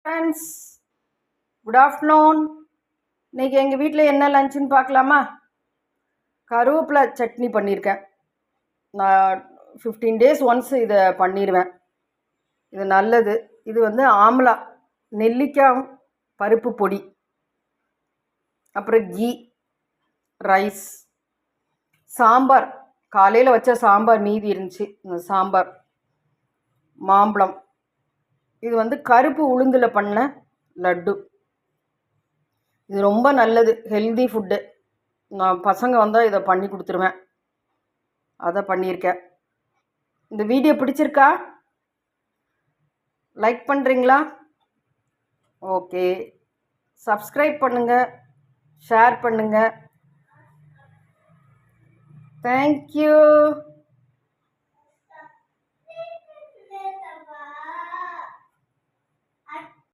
Friends, good afternoon. இன்றைக்கி எங்கள் வீட்டில் என்ன லஞ்சுன்னு பார்க்கலாமா? கருவேப்பிலை சட்னி பண்ணியிருக்கேன். நான் 15 days ஒன்ஸ் இதை பண்ணிடுவேன். இது நல்லது. இது வந்து ஆம்லா, நெல்லிக்காய், பருப்பு பொடி, அப்புறம் கீ, ரைஸ், சாம்பார். காலையில் வச்ச சாம்பார் மீதி இருந்துச்சு, இந்த சாம்பார், மாம்பழம். இது வந்து கருப்பு உளுந்தில் பண்ண லட்டு. இது ரொம்ப நல்லது, ஹெல்தி ஃபுட்டு. நான் பசங்க வந்தால் இதை பண்ணி கொடுத்துருவேன். அதை பண்ணியிருக்கேன். இந்த வீடியோ பிடிச்சிருக்கா? லைக் பண்ணுறீங்களா? ஓகே. சப்ஸ்கிரைப் பண்ணுங்கள், ஷேர் பண்ணுங்கள். தேங்க்யூ.